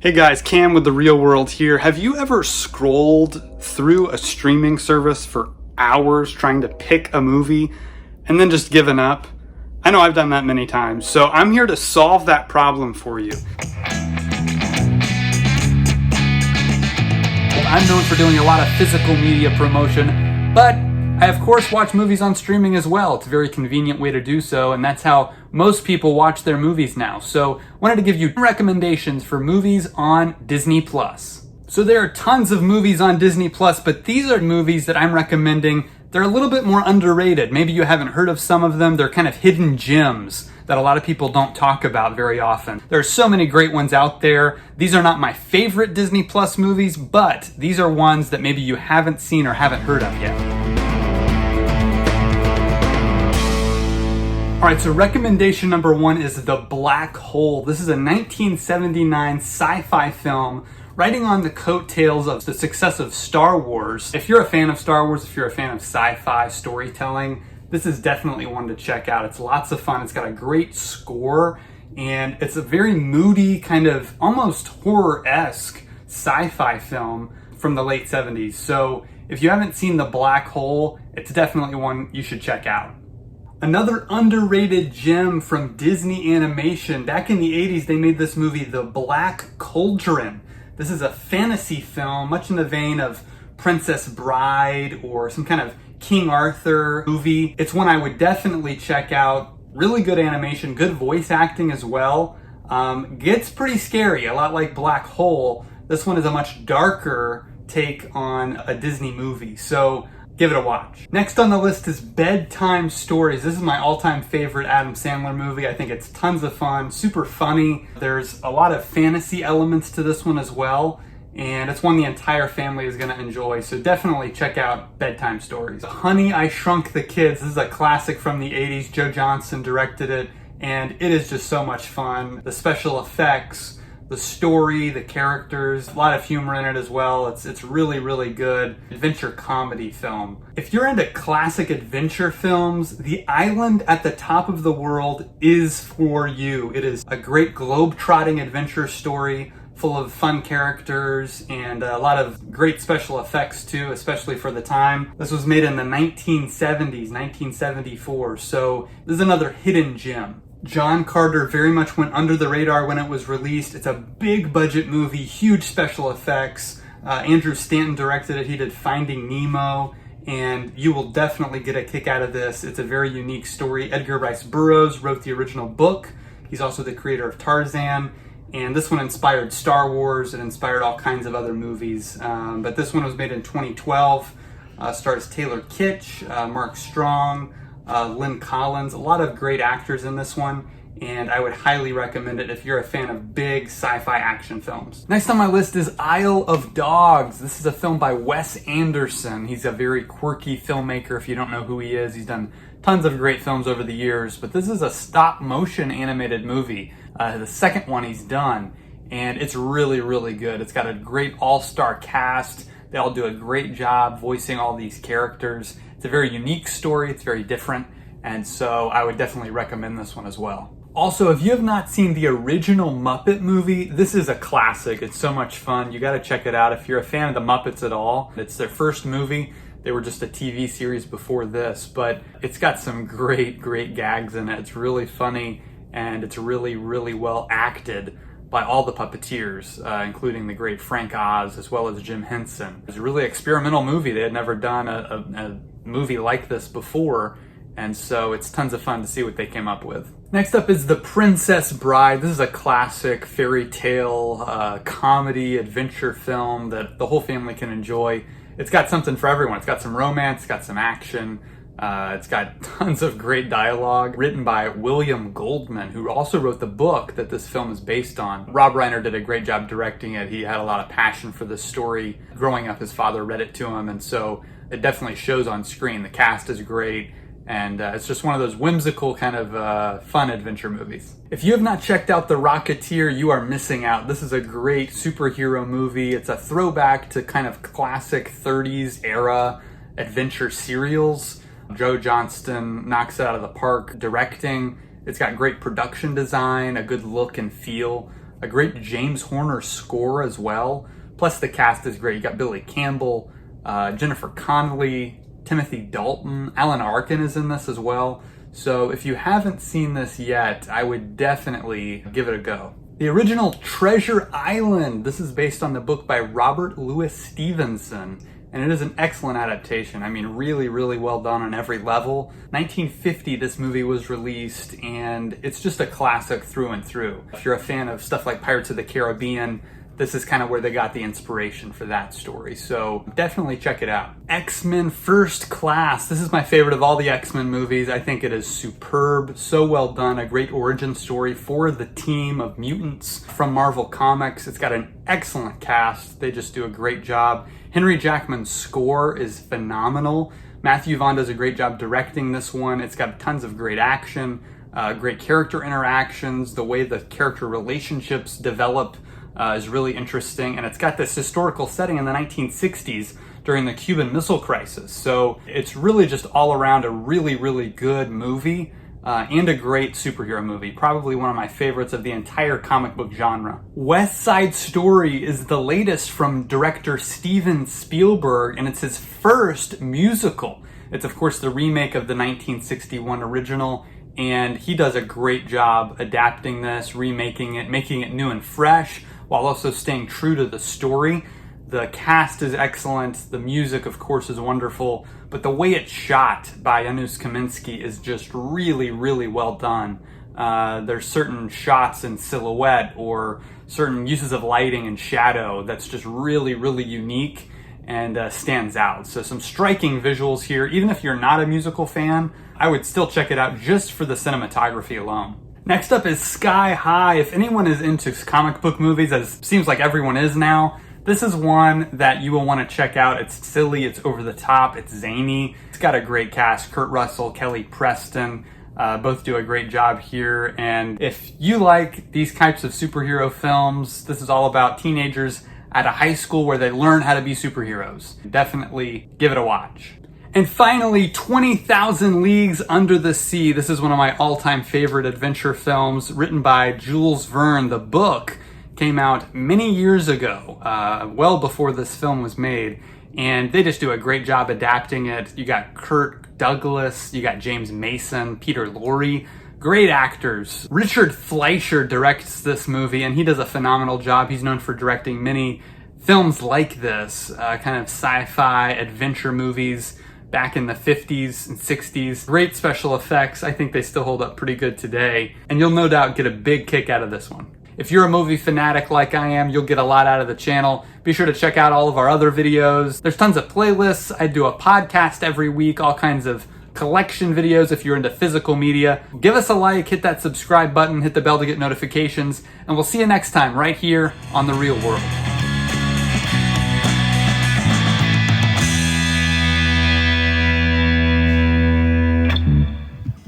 Hey guys, Cam with The Real World here. Have you ever scrolled through a streaming service for hours trying to pick a movie and then just given up? I know I've done that many times, so I'm here to solve that problem for you. I'm known for doing a lot of physical media promotion, but I of course watch movies on streaming as well. It's a very convenient way to do so, and that's how most people watch their movies now. So I wanted to give you recommendations for movies on Disney+. So there are tons of movies on Disney+, but these are movies that I'm recommending. They're a little bit more underrated. Maybe you haven't heard of some of them. They're kind of hidden gems that a lot of people don't talk about very often. There are so many great ones out there. These are not my favorite Disney Plus movies, but these are ones that maybe you haven't seen or haven't heard of yet. All right, so recommendation number one is The Black Hole. This is a 1979 sci-fi film riding on the coattails of the success of Star Wars. If you're a fan of Star Wars, if you're a fan of sci-fi storytelling, this is definitely one to check out. It's lots of fun. It's got a great score, and it's a very moody, kind of almost horror-esque sci-fi film from the late 70s. So if you haven't seen The Black Hole, it's definitely one you should check out. Another underrated gem from Disney Animation. Back in the 80s, they made this movie, The Black Cauldron. This is a fantasy film, much in the vein of Princess Bride or some kind of King Arthur movie. It's one I would definitely check out. Really good animation, good voice acting as well. Gets pretty scary, a lot like Black Hole. This one is a much darker take on a Disney movie, so give it a watch. Next on the list is Bedtime Stories. This is my all-time favorite Adam Sandler movie. I think it's tons of fun, super funny. There's a lot of fantasy elements to this one as well, and it's one the entire family is gonna enjoy, so definitely check out Bedtime Stories. Honey, I Shrunk the Kids. This is a classic from the 80s. Joe Johnston directed it, and it is just so much fun. The special effects, the story, the characters, a lot of humor in it as well. It's really, really good adventure comedy film. If you're into classic adventure films, The Island at the Top of the World is for you. It is a great globe-trotting adventure story full of fun characters and a lot of great special effects too, especially for the time. This was made in the 1970s, 1974, so this is another hidden gem. John Carter very much went under the radar when it was released. It's a big budget movie, huge special effects. Andrew Stanton directed it. He did Finding Nemo, and you will definitely get a kick out of this. It's a very unique story. Edgar Rice Burroughs wrote the original book. He's also the creator of Tarzan, and this one inspired Star Wars. It inspired all kinds of other movies, but this one was made in 2012. Stars Taylor Kitsch, Mark Strong, Lynn Collins, a lot of great actors in this one, and I would highly recommend it if you're a fan of big sci-fi action films. Next on my list is Isle of Dogs. This is a film by Wes Anderson. He's a very quirky filmmaker. If you don't know who he is, he's done tons of great films over the years, but this is a stop-motion animated movie, the second one he's done, and it's really, really good. It's got a great all-star cast. They all do a great job voicing all these characters. It's a very unique story, it's very different, and so I would definitely recommend this one as well. Also, if you have not seen the original Muppet Movie, this is a classic. It's so much fun. You gotta check it out if you're a fan of the Muppets at all. It's their first movie. They were just a TV series before this, but it's got some great, great gags in it. It's really funny, and it's really, really well acted by all the puppeteers, including the great Frank Oz as well as Jim Henson. It's a really experimental movie. They had never done a movie like this before, and so it's tons of fun to see what they came up with. Next up is The Princess Bride. This is a classic fairy tale, comedy, adventure film that the whole family can enjoy. It's got something for everyone. It's got some romance, it's got some action, it's got tons of great dialogue, written by William Goldman, who also wrote the book that this film is based on. Rob Reiner did a great job directing it. He had a lot of passion for this story. Growing up, his father read it to him, and so it definitely shows on screen. The cast is great, and it's just one of those whimsical kind of fun adventure movies. If you have not checked out The Rocketeer, you are missing out. This is a great superhero movie. It's a throwback to kind of classic 30s era adventure serials. Joe Johnston knocks it out of the park directing. It's got great production design, a good look and feel. A great James Horner score as well. Plus the cast is great. You got Billy Campbell, Jennifer Connelly, Timothy Dalton, Alan Arkin is in this as well. So if you haven't seen this yet, I would definitely give it a go. The original Treasure Island. This is based on the book by Robert Louis Stevenson, and it is an excellent adaptation. I mean, really, really well done on every level. 1950, this movie was released, and it's just a classic through and through. If you're a fan of stuff like Pirates of the Caribbean, this is kind of where they got the inspiration for that story. So definitely check it out. X-Men First Class. This is my favorite of all the X-Men movies. I think it is superb, so well done. A great origin story for the team of mutants from Marvel Comics. It's got an excellent cast. They just do a great job. Henry Jackman's score is phenomenal. Matthew Vaughn does a great job directing this one. It's got tons of great action, great character interactions. The way the character relationships develop is really interesting, and it's got this historical setting in the 1960s during the Cuban Missile Crisis. So it's really just all around a really, really good movie and a great superhero movie. Probably one of my favorites of the entire comic book genre. West Side Story is the latest from director Steven Spielberg, and it's his first musical. It's of course the remake of the 1961 original, and he does a great job adapting this, remaking it, making it new and fresh, while also staying true to the story. The cast is excellent. The music, of course, is wonderful. But the way it's shot by Janusz Kaminski is just really, really well done. There's certain shots in silhouette or certain uses of lighting and shadow that's just really, really unique and stands out. So some striking visuals here. Even if you're not a musical fan, I would still check it out just for the cinematography alone. Next up is Sky High. If anyone is into comic book movies, as it seems like everyone is now, this is one that you will want to check out. It's silly, it's over the top, it's zany. It's got a great cast. Kurt Russell, Kelly Preston, both do a great job here. And if you like these types of superhero films, this is all about teenagers at a high school where they learn how to be superheroes. Definitely give it a watch. And finally, 20,000 Leagues Under the Sea. This is one of my all-time favorite adventure films, written by Jules Verne. The book came out many years ago, well before this film was made, and they just do a great job adapting it. You got Kirk Douglas, you got James Mason, Peter Lorre, great actors. Richard Fleischer directs this movie, and he does a phenomenal job. He's known for directing many films like this, kind of sci-fi adventure movies back in the 50s and 60s. Great special effects. I think they still hold up pretty good today. And you'll no doubt get a big kick out of this one. If you're a movie fanatic like I am, you'll get a lot out of the channel. Be sure to check out all of our other videos. There's tons of playlists. I do a podcast every week, all kinds of collection videos if you're into physical media. Give us a like, hit that subscribe button, hit the bell to get notifications, and we'll see you next time right here on The Real World.